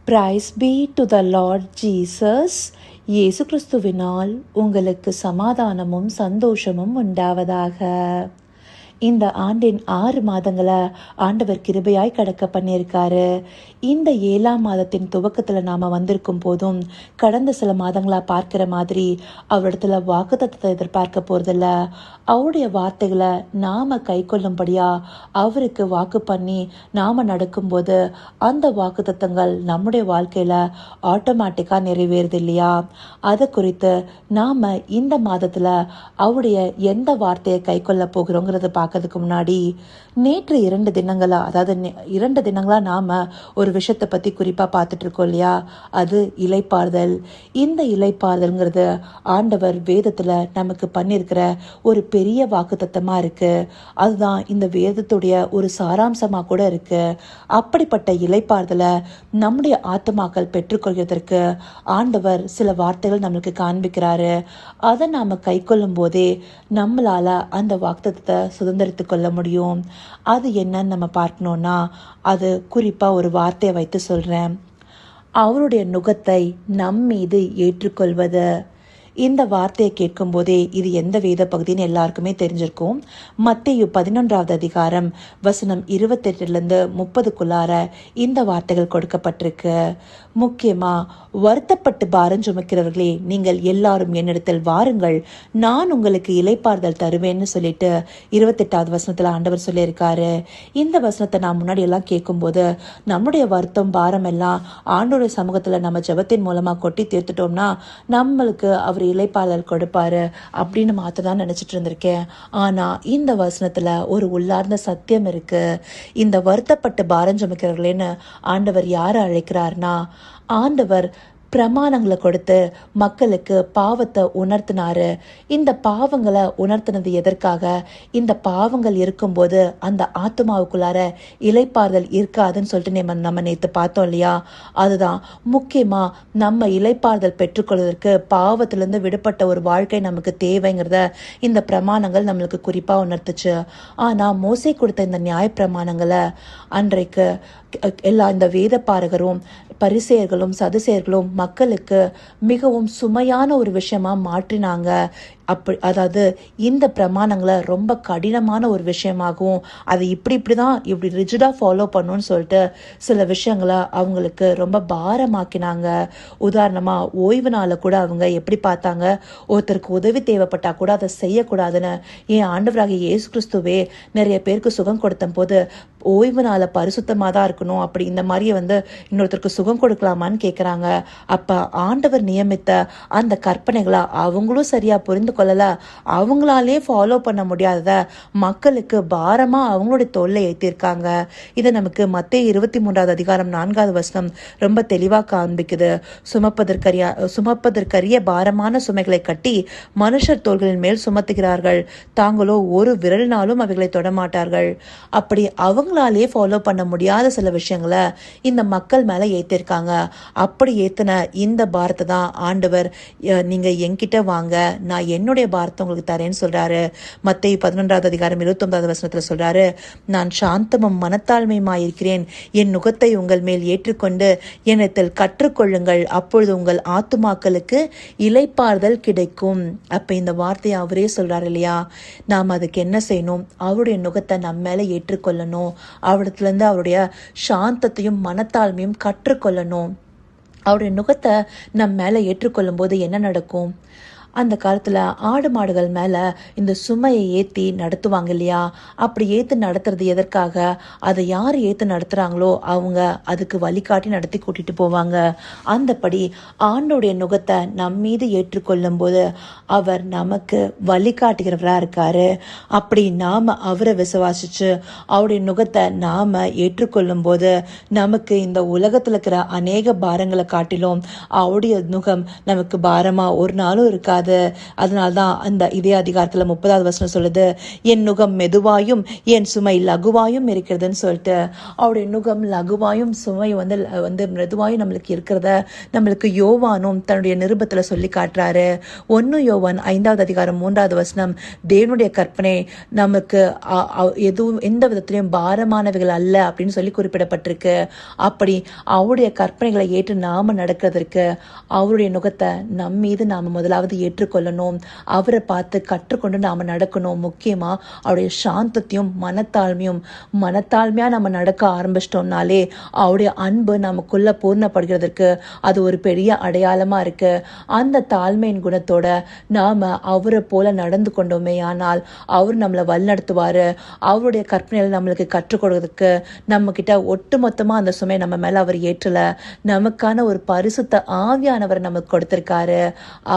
Price B to the Lord Jesus. இயேசு கிறிஸ்துவினால் உங்களுக்கு சமாதானமும் சந்தோஷமும் உண்டாவதாக. இந்த ஆண்டின் 6 மாதங்களை ஆண்டவர் கிருபையாய் கடக்க பண்ணியிருக்காரு. இந்த 7ஆம் மாதத்தின் துவக்கத்தில் நாம் வந்திருக்கும் போதும் கடந்த சில மாதங்களாக பார்க்கிற மாதிரி அவரிடத்துல வாக்குத்தத்தத்தை எதிர்பார்க்க போகிறதில்ல. அவருடைய வார்த்தைகளை நாம் கை கொள்ளும்படியா அவருக்கு வாக்கு பண்ணி நாம் நடக்கும்போது அந்த வாக்குத்தத்தங்கள் நம்முடைய வாழ்க்கையில் ஆட்டோமேட்டிக்காக நிறைவேறுது இல்லையா? அதை குறித்து நாம் இந்த மாதத்தில் அவருடைய எந்த வார்த்தையை கை கொள்ள போகிறோங்கிறத பார்க்கறதுக்கு முன்னாடி நேற்று 2 தினங்களா நாம ஒரு விஷயத்தை பத்தி குறிப்பா பார்த்துட்டு இருக்கோம் இல்லையா? அது இளைப்பாறுதல். இந்த இளைப்பாறுதல்ங்கிறது ஆண்டவர் வேதத்துல நமக்கு பண்ணியிருக்கிற ஒரு பெரிய வாக்குத்தத்தமா இருக்கு. அதுதான் இந்த வேதத்துடைய ஒரு சாராம்சமா கூட இருக்கு. அப்படிப்பட்ட இளைப்பாறுதலை நம்முடைய ஆத்துமாக்கள் பெற்றுக்கொள்கிறதற்கு ஆண்டவர் சில வார்த்தைகள் நம்மளுக்கு காண்பிக்கிறாரு. அதை நாம கை கொள்ளும் போதே நம்மளால அந்த வாக்குத்தத்தத்தை சுதந்திரித்து கொள்ள முடியும். அது என்னன்னு நம்ம பார்க்கணும்னா, அது குறிப்பா ஒரு வார்த்தையை வைத்து சொல்றேன். அவருடைய நுகத்தை நம் மீது ஏற்றுக்கொள்வது. இந்த வார்த்தையை கேட்கும் போதே இது எந்த வேத பகுதின்னு எல்லாருக்குமே தெரிஞ்சிருக்கும். மத்தேயு 11வது அதிகாரம் வசனம் 28லிருந்து 30க்குள்ளார இந்த வார்த்தைகள் கொடுக்கப்பட்டிருக்கு. முக்கியமா, வருத்தப்பட்டு பாரம் சுமக்கிறவர்களே, நீங்கள் எல்லாரும் என்னிடத்தில் வாருங்கள், நான் உங்களுக்கு இளைப்பாறுதல் தருவேன்னு சொல்லிட்டு 28வது வசனத்துல ஆண்டவர் சொல்லியிருக்காரு. இந்த வசனத்தை நான் முன்னாடி எல்லாம் கேட்கும்போது நம்முடைய வருத்தம் பாரம் எல்லாம் ஆண்டோட சமூகத்துல நம்ம ஜெபத்தின் மூலமா கொட்டி தீர்த்துட்டோம்னா நம்மளுக்கு அவர் இளைப்பாறுதல் கொடுப்பாரு அப்படின்னு மாத்ததான் நினைச்சிட்டு இருந்திருக்கேன். ஆனா இந்த வசனத்துல ஒரு உள்ளார்ந்த சத்தியம் இருக்கு. இந்த வருத்தப்பட்டு பாரம் சுமக்கிறவர்களேன்னு ஆண்டவர் யாரை அழைக்கிறார்னா, ஆண்டவர் பிரமாணங்களை கொடுத்து மக்களுக்கு பாவத்தை உணர்த்தினாரு. இந்த பாவங்களை உணர்த்தினது எதற்காக? இந்த பாவங்கள் இருக்கும்போது அந்த ஆத்மாவுக்குள்ளார இளைப்பாறுதல் இருக்காதுன்னு சொல்லிட்டு நம்ம நேற்று பார்த்தோம் இல்லையா? அதுதான் முக்கியமா நம்ம இளைப்பாறுதல் பெற்றுக்கொள்வதற்கு பாவத்திலிருந்து விடுபட்ட ஒரு வாழ்க்கை நமக்கு தேவைங்கிறத இந்த பிரமாணங்கள் நம்மளுக்கு குறிப்பா உணர்த்துச்சு. ஆனா மோசே கொடுத்த இந்த நியாய பிரமாணங்களை அன்றைக்கு இந்த வேத பாரகரும் பரிசேயர்களும் சதுசேயர்களும் மக்களுக்கு மிகவும் சுமையான ஒரு விஷயமா மாற்றினாங்க. அதாவது இந்த பிரமாணங்களை ரொம்ப கடினமான ஒரு விஷயமாகவும் அதை இப்படி ரிஜிடா ஃபாலோ பண்ணணும்னு சொல்லிட்டு சில விஷயங்களை அவங்களுக்கு ரொம்ப பாரமாக்கினாங்க. உதாரணமா, ஓய்வு நாளை கூட அவங்க எப்படி பார்த்தாங்க? ஒருத்தருக்கு உதவி தேவைப்பட்டா கூட அதை செய்யக்கூடாதுன்னு ஏன் ஆண்டவராகிய இயேசு கிறிஸ்துவே நிறைய பேருக்கு சுகம் கொடுத்த போது ஓய்வு நாளை பரிசுத்தமா தான் இருக்கணும், அப்படி இந்த மாதிரியே இன்னொருத்தருக்கு சுகம் கொடுக்கலாமான்னு கேட்குறாங்க. அப்ப ஆண்டவர் நியமித்த அந்த கற்பனைகளை அவங்களும் சரியா புரிந்து கொள்ளல. அவங்களாலே ஃபாலோ பண்ண முடியாதத மக்களுக்கு பாரமா அவங்களுடைய தோல்லை ஏற்றிருக்காங்க. இதை நமக்கு மத்தேயு 23வது அதிகாரம் 4வது வசனம் ரொம்ப தெளிவா காண்பிக்குது. சுமப்பதற்கரிய பாரமான சுமைகளை கட்டி மனுஷர் தோள்களின் மேல் சுமத்துகிறார்கள், தாங்களோ ஒரு விரலினாலும் அவைகளை தொடமாட்டார்கள். அப்படி அவங்களாலே ஃபாலோ பண்ண முடியாத சில விஷயங்களை இந்த மக்கள் மேல ஏத்திருக்காங்க. அப்படி ஏத்தின இந்த பாரத்தை தான் ஆண்டவர், நீங்க என்கிட்ட வாங்க, நான் என்னுடைய பாரத்தை உங்களுக்கு தரேன்னு சொல்றாரு. மத்தேயு 11வது அதிகாரம் 29வது வசனத்துல சொல்றாரு, நான் சாந்தமும் மனத்தாழ்மையுமாய் இருக்கிறேன், என் நுகத்தை உங்கள் மேல் ஏற்றுக்கொண்டு என்னிடத்தில் கற்றுக்கொள்ளுங்கள், அப்பொழுது உங்கள் ஆத்துமாக்களுக்கு இளைப்பாறுதல் கிடைக்கும். அப்ப இந்த வார்த்தையை அவரே சொல்றாரு இல்லையா? நாம் அதுக்கு என்ன செய்யணும்? அவருடைய நுகத்தை நம்ம மேல ஏற்றுக்கொள்ளணும். அவரிடத்துல இருந்து அவருடைய சாந்தத்தையும் மனத்தாழ்மையும் கற்றுக்கொள்ளணும். அவருடைய நுகத்தை நம்ம மேல ஏற்றுக்கொள்ளும் போது என்ன நடக்கும்? அந்த காலத்துல ஆடு மாடுகள் மேல இந்த சுமையை ஏத்தி நடத்துவாங்க இல்லையா? அப்படி ஏத்து நடத்துறது எதற்காக? அதை யார் ஏத்து நடத்துறாங்களோ அவங்க அதுக்கு வழிகாட்டி நடத்தி கூட்டிட்டு போவாங்க. அந்தபடி ஆண்டோடைய நுகத்தை நம் மீது ஏற்றுக்கொள்ளும் போது அவர் நமக்கு வழிகாட்டுகிறவரா இருக்காரு. அப்படி நாம அவரை விசுவாசிச்சு அவருடைய நுகத்தை நாம ஏற்றுக்கொள்ளும் போது நமக்கு இந்த உலகத்துல இருக்கிற அநேக பாரங்களை காட்டிலும் அவருடைய நுகம் நமக்கு பாரமா ஒரு நாளும் இருக்காது. முடியாது. அதனால்தான் அந்த இதே அதிகாரத்தில் 30வது வசனம் சொல்லுது, என் நுகம் மெதுவாயும் என் சுமை லகுவாயும் இருக்கிறதுன்னு சொல்லிட்டு. அவருடைய நுகம் லகுவாயும் சுமை வந்து மெதுவாயும் நம்மளுக்கு இருக்கிறத நம்மளுக்கு யோவானும் தன்னுடைய நிருபத்தில் சொல்லி காட்டுறாரு. 1 யோவான் 5வது அதிகாரம் 3வது வசனம், தேவனுடைய கற்பனை நமக்கு எதுவும் எந்த விதத்திலையும் பாரமானவைகள் அல்ல அப்படின்னு சொல்லி குறிப்பிடப்பட்டிருக்கு. அப்படி அவருடைய கற்பனைகளை ஏற்று நாம நடக்கிறதுக்கு அவருடைய நுகத்தை நம் மீது நாம முதலாவது ஏற்றுக்கொள்ளணும். அவரை பார்த்து கற்றுக்கொண்டு நாம நடக்கணும். முக்கியமா அவருடைய சாந்தத்தையும் மனத்தாழ்மையா நம்ம நடக்க ஆரம்பிச்சிட்டோம்னாலே அவருடைய அன்பு நமக்குள்ள பூர்ணப்படுகிறதுக்கு அது ஒரு பெரிய அடையாளமா இருக்கு. அந்த தாழ்மையின் குணத்தோட நாம அவரை போல நடந்து கொண்டோமே ஆனால் அவர் நம்மளை வழிநடத்துவாரு. அவருடைய கற்பனைகள் நம்மளுக்கு கற்றுக் கொடுக்கிறதுக்கு நம்ம கிட்ட ஒட்டுமொத்தமா அந்த சுமை நம்ம மேல அவர் ஏற்றல. நமக்கான ஒரு பரிசுத்த ஆவியானவர் நமக்கு கொடுத்திருக்காரு.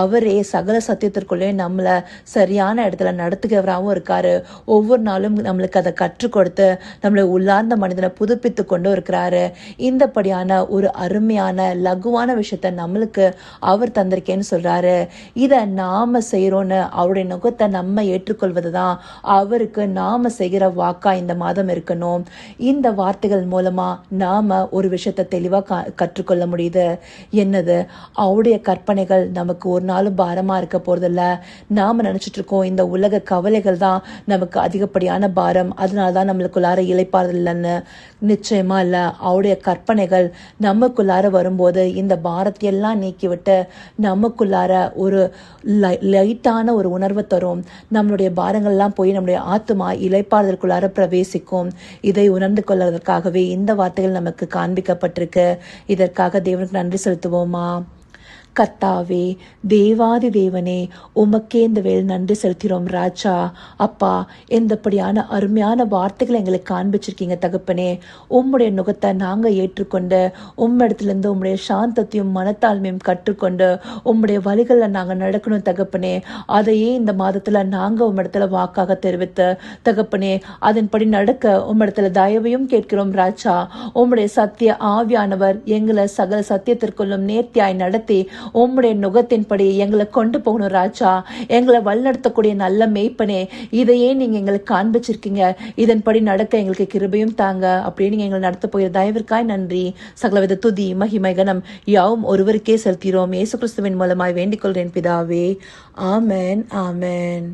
அவரே சகல சத்தியத்திற்குள்ளே நம்மள சரியான இடத்துல நடத்துகிறவராகவும் இருக்காரு. ஒவ்வொரு நாளும் நம்மளுக்கு அதை கற்றுக் கொடுத்து நம்மளை உள்ளார்ந்த மனிதனை புதுப்பித்து கொண்டு இருக்கிறாரு. இந்தபடியான ஒரு அருமையான லகுவான விஷயத்த நம்மளுக்கு அவர் தந்திருக்கேன்னு சொல்றாரு. இதை நாம செய்யறோன்னு அவருடைய நுகத்தை நம்ம ஏற்றுக்கொள்வதுதான் அவருக்கு நாம செய்கிற வாக்கா இந்த மாதம் இருக்கணும். இந்த வார்த்தைகள் மூலமா நாம ஒரு விஷயத்த தெளிவா கற்றுக்கொள்ள முடியுது. என்னது? அவருடைய கற்பனைகள் நமக்கு ஒரு நாளும் பாரமா இருக்க போறதில்ல. நாம நினைச்சிட்டு இருக்கோம் இந்த உலக கவலைகள் தான் நமக்கு அதிகப்படியான பாரம், அதனாலதான் நம்மளுக்குள்ளார இளைப்பாறுதல்னு. நிச்சயமா இல்ல. அவருடைய கற்பனைகள் நமக்குள்ளார வரும்போது இந்த பாரத்தையெல்லாம் நீக்கிவிட்டு நமக்குள்ளார ஒரு லைட்டான ஒரு உணர்வை தரும். நம்மளுடைய பாரங்கள்லாம் போய் நம்முடைய ஆத்துமா இளைப்பாறுதலுக்குள்ளார பிரவேசிக்கும். இதை உணர்ந்து கொள்வதற்காகவே இந்த வார்த்தைகள் நமக்கு காண்பிக்கப்பட்டிருக்கு. இதற்காக தேவனுக்கு நன்றி செலுத்துவோமா? கர்த்தாவே, தேவாதி தேவனே, உமக்கே இந்த வேலை நன்றி செலுத்திறோம் ராஜா. அப்பா, எந்தப்படியான அருமையான வார்த்தைகளை எங்களுக்கு காண்பிச்சிருக்கீங்க தகப்பனே. உம்முடைய நுகத்தை நாங்கள் ஏற்றுக்கொண்டு உம்மிடத்திலிருந்து உம்முடைய சாந்தத்தையும் மனத்தாழ்மையும் கற்றுக்கொண்டு உம்முடைய வழிகளில் நாங்கள் நடக்கணும் தகப்பனே. அதையே இந்த மாதத்தில் நாங்கள் உம்மிடத்துல வாக்காக தெரிவித்து தகப்பனே அதன்படி நடக்க உம்மிடத்துல தயவையும் கேட்கிறோம் ராஜா. உம்முடைய சத்திய ஆவியானவர் எங்களை சகல சத்தியத்திற்குள்ளும் நேர்த்தியாய் நடத்தி உம்முடைய நுகத்தின்படி எங்களை கொண்டு போகணும் ராஜா. எங்களை வழிநடத்தக்கூடிய நல்ல மேய்ப்பனே, இதையே நீங்க எங்களுக்கு காண்பிச்சிருக்கீங்க. இதன்படி நடக்க எங்களுக்கு கிருபையும் தாங்க. அப்படியே நீங்க எங்களை நடத்த போகிற தயவிற்காய் நன்றி. சகலவித துதி மகிமை கனம் யாவும் ஒருவருக்கே செலுத்திறோம். இயேசு கிறிஸ்துவின் மூலமாய் வேண்டிக் கொள்கிறேன் பிதாவே. ஆமென், ஆமென்.